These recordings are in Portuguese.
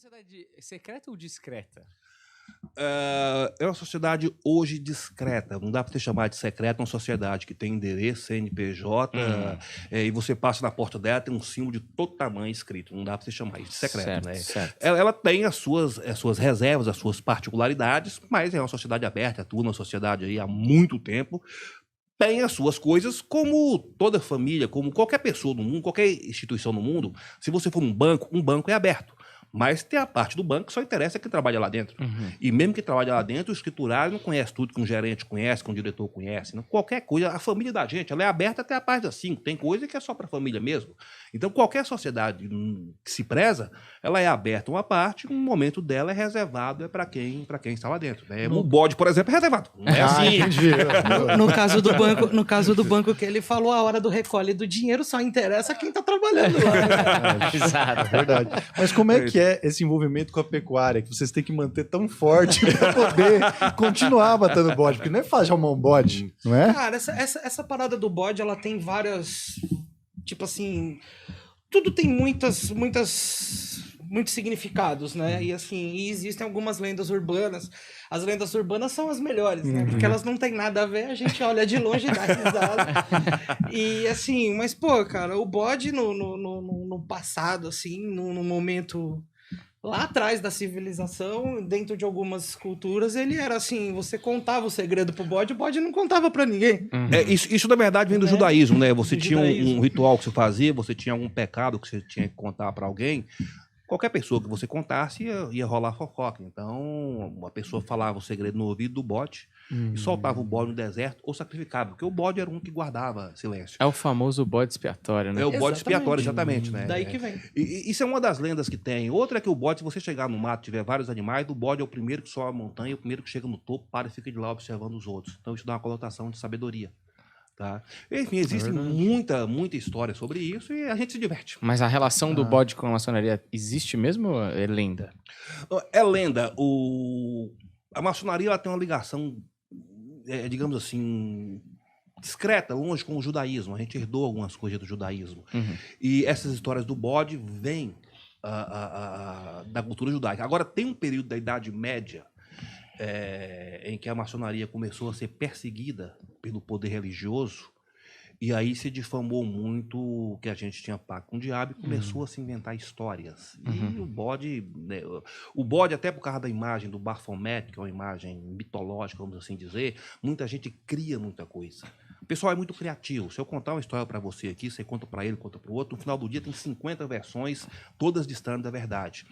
sociedade secreta ou discreta? É uma sociedade hoje discreta. Não dá para você chamar de secreta uma sociedade que tem endereço, CNPJ, e você passa na porta dela, tem um símbolo de todo tamanho escrito. Não dá para você chamar isso de secreto, Certo, né? certo. Ela tem as suas reservas, as suas particularidades, mas é uma sociedade aberta, atua na sociedade aí há muito tempo. Tem as suas coisas, como toda família, como qualquer pessoa no mundo, qualquer instituição no mundo. Se você for um banco é aberto. Mas tem a parte do banco que só interessa quem trabalha lá dentro. E mesmo que trabalha lá dentro, o escriturário não conhece tudo que um gerente conhece, que um diretor conhece. Não? Qualquer coisa, a família da gente, ela é aberta até a parte das 5. Tem coisa que é só para a família mesmo. Então, qualquer sociedade que se preza, ela é aberta uma parte, um momento dela é reservado para quem está lá dentro. Né? O bode, por exemplo, é reservado. Não é assim. No caso do banco que ele falou, a hora do recolhe do dinheiro só interessa quem está trabalhando lá. Exato. É verdade. Mas como é que é esse envolvimento com a pecuária que vocês têm que manter tão forte para poder continuar matando bode? Porque não é fácil arrumar um bode, não é? Cara, essa parada do bode, ela tem várias... Tipo assim... Tudo tem muitos significados, né? E assim, existem algumas lendas urbanas. As lendas urbanas são as melhores, né? Porque elas não têm nada a ver, a gente olha de longe e dá risada. E assim, mas pô, cara, o bode no passado, assim, no momento... Lá atrás da civilização, dentro de algumas culturas, ele era assim, você contava o segredo pro bode, o bode não contava pra ninguém. Isso na verdade vem do judaísmo, né? Você Do tinha judaísmo. um ritual que você fazia, você tinha algum pecado que você tinha que contar para alguém. Qualquer pessoa que você contasse ia rolar fofoca. Então, uma pessoa falava o segredo no ouvido do bode e soltava o bode no deserto ou sacrificava, porque o bode era um que guardava silêncio. É o famoso bode expiatório, né? É o bode Exatamente. expiatório, exatamente, né? Daí que vem. E isso é uma das lendas que tem. Outra é que o bode, se você chegar no mato e tiver vários animais, o bode é o primeiro que sobe a montanha, o primeiro que chega no topo, para e fica de lá observando os outros. Então isso dá uma conotação de sabedoria. Tá? Enfim, existe muita história sobre isso e a gente se diverte. Mas a relação do bode com a maçonaria existe mesmo ou é lenda? É lenda. A maçonaria ela tem uma ligação, digamos assim, discreta, longe com o judaísmo. A gente herdou algumas coisas do judaísmo. E essas histórias do bode vêm da cultura judaica. Agora, tem um período da Idade Média em que a maçonaria começou a ser perseguida pelo poder religioso, e aí se difamou muito que a gente tinha pacto com o diabo e começou a se inventar histórias. E o bode, né, até por causa da imagem do Baphomet, que é uma imagem mitológica, vamos assim dizer, muita gente cria muita coisa. O pessoal é muito criativo. Se eu contar uma história para você aqui, você conta para ele, conta para o outro, no final do dia tem 50 versões, todas distantes da verdade.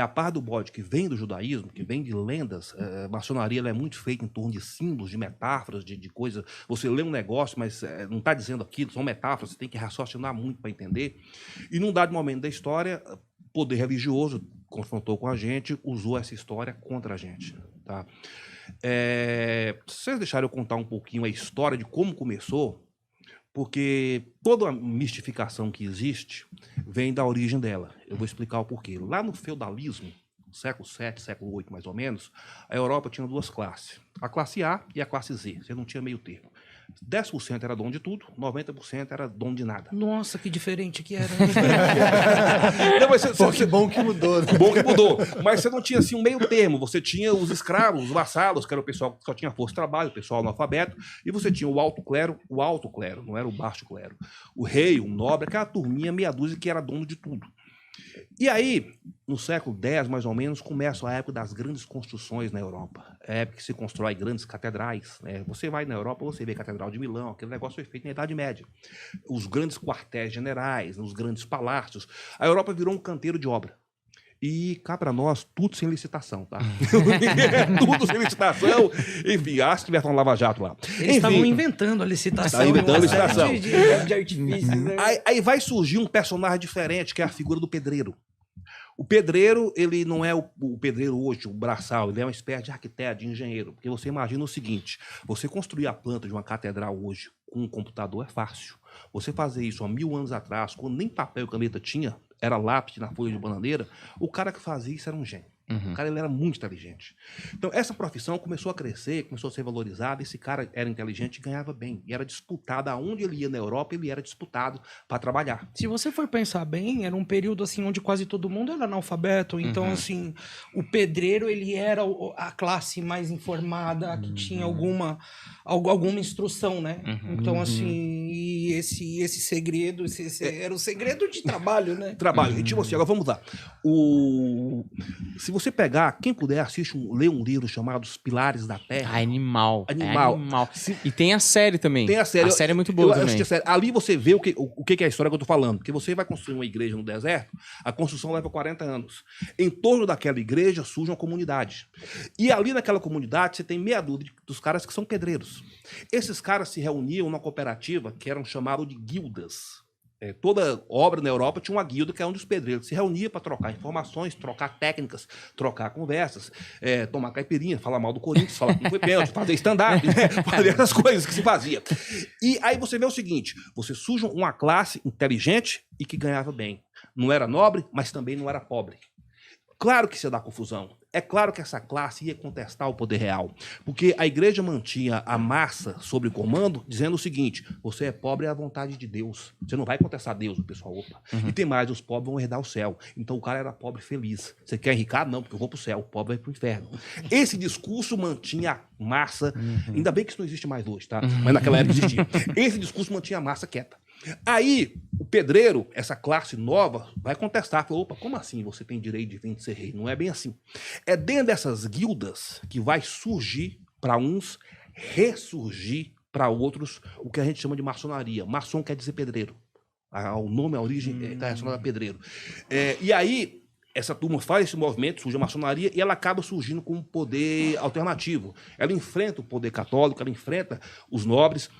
A par do bode que vem do judaísmo, que vem de lendas, a maçonaria ela é muito feita em torno de símbolos, de metáforas, de coisas. Você lê um negócio, mas não está dizendo aquilo, são metáforas, você tem que raciocinar muito para entender. E num dado momento da história, o poder religioso confrontou com a gente, usou essa história contra a gente. Tá? Se vocês deixarem eu contar um pouquinho a história de como começou, porque toda a mistificação que existe vem da origem dela. Eu vou explicar o porquê. Lá no feudalismo, no século VII, século VIII mais ou menos, a Europa tinha duas classes. A classe A e a classe Z. Você não tinha meio termo. 10% era dono de tudo, 90% era dono de nada. Nossa, que diferente que era. Não, mas Que bom que mudou, né? Bom que mudou. Mas você não tinha assim um meio termo. Você tinha os escravos, os vassalos, que era o pessoal que só tinha força de trabalho, o pessoal analfabeto, e você tinha o alto clero, não era o baixo clero. O rei, o nobre, aquela turminha, meia dúzia que era dono de tudo. E aí, no século X, mais ou menos, começa a época das grandes construções na Europa. É a época que se constrói grandes catedrais. Né? Você vai na Europa, você vê a Catedral de Milão, aquele negócio foi feito na Idade Média. Os grandes quartéis generais, os grandes palácios. A Europa virou um canteiro de obra. E cá para nós, tudo sem licitação, tá? Tudo sem licitação. Enfim, acho que vai falar um lava-jato lá. Eles estavam inventando a licitação. Estavam inventando a licitação. De artifícios, né? Aí vai surgir um personagem diferente, que é a figura do pedreiro. O pedreiro, ele não é o pedreiro hoje, o braçal, ele é uma espécie de arquiteto, de engenheiro. Porque você imagina o seguinte, você construir a planta de uma catedral hoje com um computador é fácil. Você fazer isso há 1000 anos atrás, quando nem papel e caneta tinha, era lápis na folha de bananeira, o cara que fazia isso era um gênio. O cara ele era muito inteligente. Então, essa profissão começou a crescer, começou a ser valorizada. Esse cara era inteligente e ganhava bem. E era disputado. Aonde ele ia na Europa, ele era disputado para trabalhar. Se você for pensar bem, era um período assim onde quase todo mundo era analfabeto. Então, assim, o pedreiro, ele era a classe mais informada, que tinha alguma instrução, né? Então, assim, e esse segredo, era o segredo de trabalho, né? Trabalho. E, tipo assim, agora vamos lá. Se você pegar, quem puder, lê um livro chamado Os Pilares da Terra. Animal. Animal. Animal. E tem a série também. Tem a série. A série é muito boa também. Ali você vê o que é a história que eu tô falando. Porque você vai construir uma igreja no deserto, a construção leva 40 anos. Em torno daquela igreja surge uma comunidade. E ali naquela comunidade você tem meia dúzia dos caras que são pedreiros. Esses caras se reuniam numa cooperativa que eram chamados de guildas. Toda obra na Europa tinha uma guilda que é onde os pedreiros se reuniam para trocar informações, trocar técnicas, trocar conversas, tomar caipirinha, falar mal do Corinthians, falar que não foi pênalti, fazer stand-up, né? Fazer essas coisas que se fazia. E aí você vê o seguinte, você surge uma classe inteligente e que ganhava bem. Não era nobre, mas também não era pobre. Claro que isso ia dar confusão. É claro que essa classe ia contestar o poder real, porque a igreja mantinha a massa sob comando, dizendo o seguinte, você é pobre à vontade de Deus, você não vai contestar Deus, o pessoal, E tem mais, os pobres vão herdar o céu. Então o cara era pobre feliz. Você quer enricar? Não, porque eu vou pro céu, o pobre vai pro inferno. Esse discurso mantinha a massa, ainda bem que isso não existe mais hoje, tá? Mas naquela época existia. Esse discurso mantinha a massa quieta. Aí, o pedreiro, essa classe nova, vai contestar. Fala, opa, como assim você tem direito de vir de ser rei? Não é bem assim. É dentro dessas guildas que vai surgir, para uns, ressurgir para outros, o que a gente chama de maçonaria. Maçom quer dizer pedreiro. O nome, a origem está relacionada a pedreiro. E aí, essa turma faz esse movimento, surge a maçonaria, e ela acaba surgindo com um poder alternativo. Ela enfrenta o poder católico, ela enfrenta os nobres.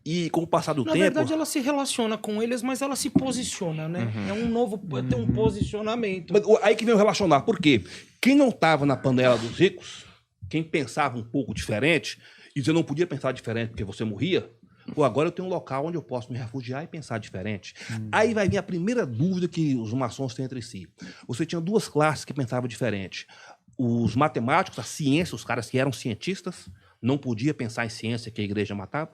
E com o passar do tempo... Na verdade, ela se relaciona com eles, mas ela se posiciona, né? É um novo... Tem um posicionamento. Mas aí que vem o relacionar. Por quê? Quem não estava na panela dos ricos, quem pensava um pouco diferente, e você não podia pensar diferente porque você morria, agora eu tenho um local onde eu posso me refugiar e pensar diferente. Aí vai vir a primeira dúvida que os maçons têm entre si. Você tinha duas classes que pensavam diferente. Os matemáticos, a ciência, os caras que eram cientistas, não podia pensar em ciência que a igreja matava.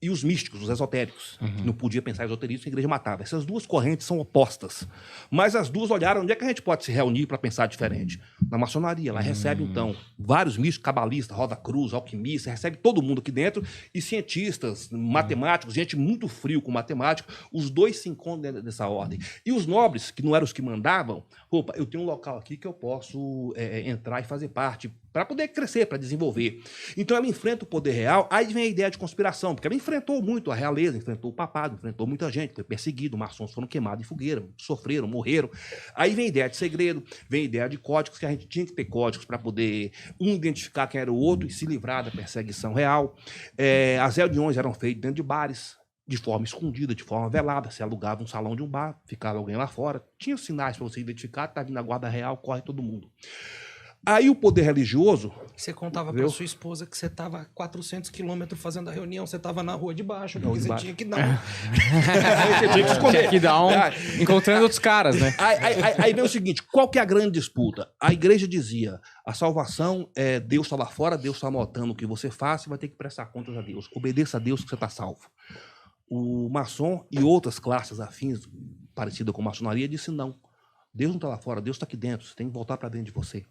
E os místicos, os esotéricos, que não podia pensar em esoterismo, a igreja matava. Essas duas correntes são opostas. Mas as duas olharam onde é que a gente pode se reunir para pensar diferente. Na maçonaria, ela recebe, então, vários místicos, cabalistas, Rosa Cruz, alquimistas, recebe todo mundo aqui dentro, e cientistas, matemáticos, gente muito frio com matemática, os dois se encontram dentro dessa ordem. E os nobres, que não eram os que mandavam, opa, eu tenho um local aqui que eu posso entrar e fazer parte, para poder crescer, para desenvolver. Então ela enfrenta o poder real, aí vem a ideia de conspiração, porque ela enfrentou muito a realeza, enfrentou o papado, enfrentou muita gente, foi perseguido, maçons foram queimados em fogueira, sofreram, morreram. Aí vem a ideia de segredo, vem a ideia de códigos, que a gente tinha que ter códigos para poder identificar quem era o outro e se livrar da perseguição real. As reuniões eram feitas dentro de bares, de forma escondida, de forma velada. Você alugava um salão de um bar, ficava alguém lá fora, tinha sinais para você identificar, tá vindo a guarda real, corre todo mundo. Aí o poder religioso... Você contava para sua esposa que você estava a 400 quilômetros fazendo a reunião, você estava na rua de baixo, porque você tinha que dar você tinha que esconder. Tinha que dar encontrando outros caras, né? Aí vem o seguinte, qual que é a grande disputa? A igreja dizia, a salvação é Deus está lá fora, Deus está anotando o que você faz, você vai ter que prestar contas a Deus. Obedeça a Deus que você está salvo. O maçom e outras classes afins, parecidas com a maçonaria, disse não. Deus não está lá fora, Deus está aqui dentro, você tem que voltar para dentro de você.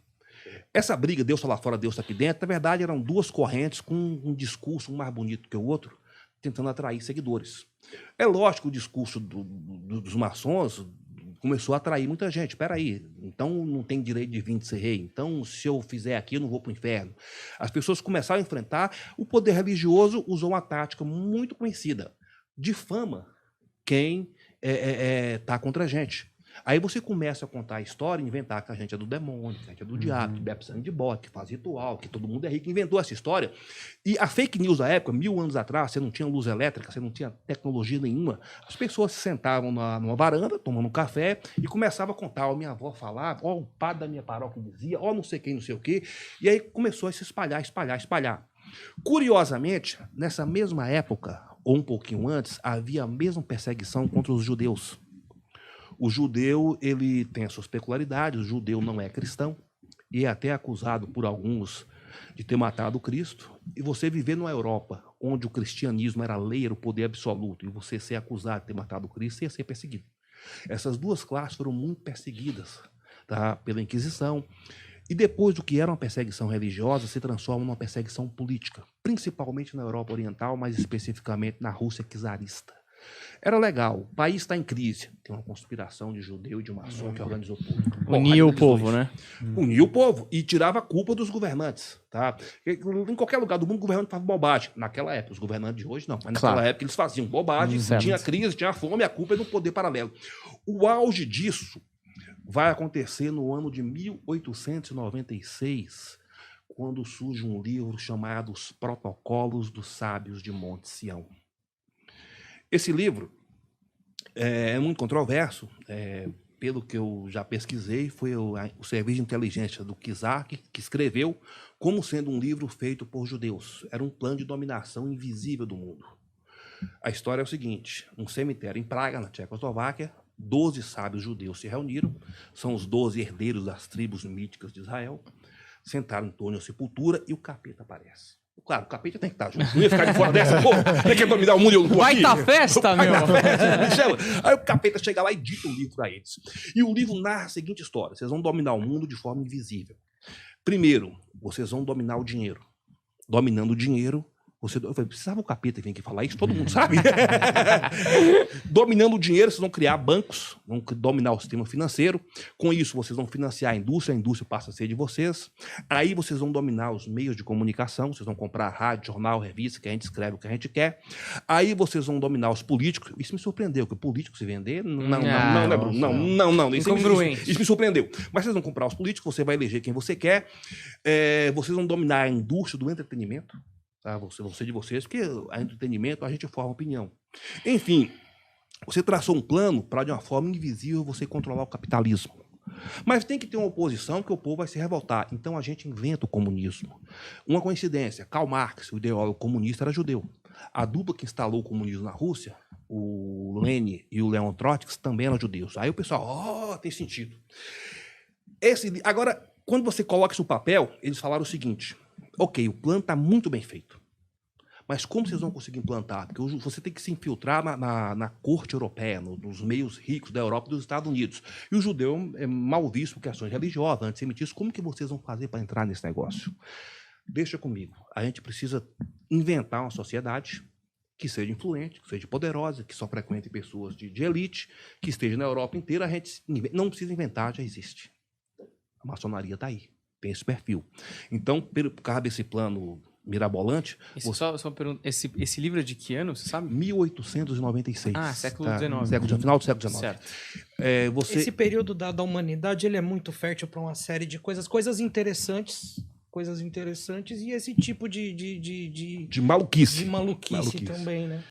Essa briga, Deus está lá fora, Deus está aqui dentro, na verdade eram duas correntes com um discurso, um mais bonito que o outro, tentando atrair seguidores. É lógico que o discurso dos maçons começou a atrair muita gente. Espera aí, então não tem direito de vir de ser rei, então se eu fizer aqui eu não vou para o inferno. As pessoas começaram a enfrentar, o poder religioso usou uma tática muito conhecida, difama quem está contra a gente. Aí você começa a contar a história, inventar que a gente é do demônio, que a gente é do diabo, que bebe sangue de bode, que faz ritual, que todo mundo é rico, inventou essa história. E a fake news da época, 1000 anos atrás, você não tinha luz elétrica, você não tinha tecnologia nenhuma. As pessoas se sentavam numa varanda, tomando um café, e começavam a contar. Ó, minha avó falava, ó, o padre da minha paróquia dizia, ó, não sei quem, não sei o quê. E aí começou a se espalhar. Curiosamente, nessa mesma época, ou um pouquinho antes, havia a mesma perseguição contra os judeus. O judeu, ele tem as suas peculiaridades, o judeu não é cristão, e é até acusado por alguns de ter matado Cristo. E você viver numa Europa, onde o cristianismo era a lei, era o poder absoluto, e você ser acusado de ter matado Cristo, você ia ser perseguido. Essas duas classes foram muito perseguidas, tá, pela Inquisição. E depois do que era uma perseguição religiosa, se transforma numa perseguição política, principalmente na Europa Oriental, mais especificamente na Rússia czarista. Era legal, o país está em crise, tem uma conspiração de judeu e de maçom que organizou tudo. Unia o povo, né? Unia o povo e tirava a culpa dos governantes, tá? Em qualquer lugar do mundo, o governante faz bobagem. Naquela época, os governantes de hoje não, mas naquela época eles faziam bobagem, tinha crise, tinha fome, a culpa é do poder paralelo. O auge disso vai acontecer no ano de 1896, quando surge um livro chamado Os Protocolos dos Sábios de Monte Sião. Esse livro é muito controverso, pelo que eu já pesquisei, foi o Serviço de Inteligência do Czar que escreveu como sendo um livro feito por judeus. Era um plano de dominação invisível do mundo. A história é o seguinte, um cemitério em Praga, na Tchecoslováquia, 12 sábios judeus se reuniram, são os 12 herdeiros das tribos míticas de Israel, sentaram em torno da sepultura e o capeta aparece. Claro, o capeta tem que estar junto, não ia ficar de fora dessa, pô, tem que dominar o mundo e eu não tô Vai aqui. tá festa, meu! Aí o capeta chega lá e dita um livro para eles. E o livro narra a seguinte história, vocês vão dominar o mundo de forma invisível. Primeiro, vocês vão dominar o dinheiro. Dominando o dinheiro, eu falei, precisava o capeta vir aqui falar isso, todo mundo sabe. Dominando o dinheiro, vocês vão criar bancos, vão dominar o sistema financeiro. Com isso, vocês vão financiar a indústria passa a ser de vocês. Aí vocês vão dominar os meios de comunicação, vocês vão comprar rádio, jornal, revista, que a gente escreve o que a gente quer. Aí vocês vão dominar os políticos. Isso me surpreendeu, que o político se vender, não, isso me surpreendeu. Mas vocês vão comprar os políticos, você vai eleger quem você quer. Vocês vão dominar a indústria do entretenimento. Tá? Você de vocês, porque a entretenimento a gente forma opinião. Enfim, você traçou um plano para, de uma forma invisível, você controlar o capitalismo. Mas tem que ter uma oposição que o povo vai se revoltar. Então a gente inventa o comunismo. Uma coincidência, Karl Marx, o ideólogo comunista, era judeu. A dupla que instalou o comunismo na Rússia, o Lenin e o Leon Trotsky, também eram judeus. Aí o pessoal, tem sentido. Agora, quando você coloca isso no papel, eles falaram o seguinte: ok, o plano está muito bem feito. Mas como vocês vão conseguir implantar? Porque você tem que se infiltrar na corte europeia, nos meios ricos da Europa e dos Estados Unidos. E o judeu é mal visto por questões religiosas, antissemitismo. Como que vocês vão fazer para entrar nesse negócio? Deixa comigo. A gente precisa inventar uma sociedade que seja influente, que seja poderosa, que só frequente pessoas de elite, que esteja na Europa inteira. A gente não precisa inventar, já existe. A maçonaria está aí. Tem esse perfil. Então, por causa desse plano mirabolante... Só uma pergunta, esse livro é de que ano, você sabe? 1896. Século XIX. Final do século XIX. Certo. Esse período da humanidade, ele é muito fértil para uma série de coisas interessantes, e esse tipo de maluquice. De maluquice também, né?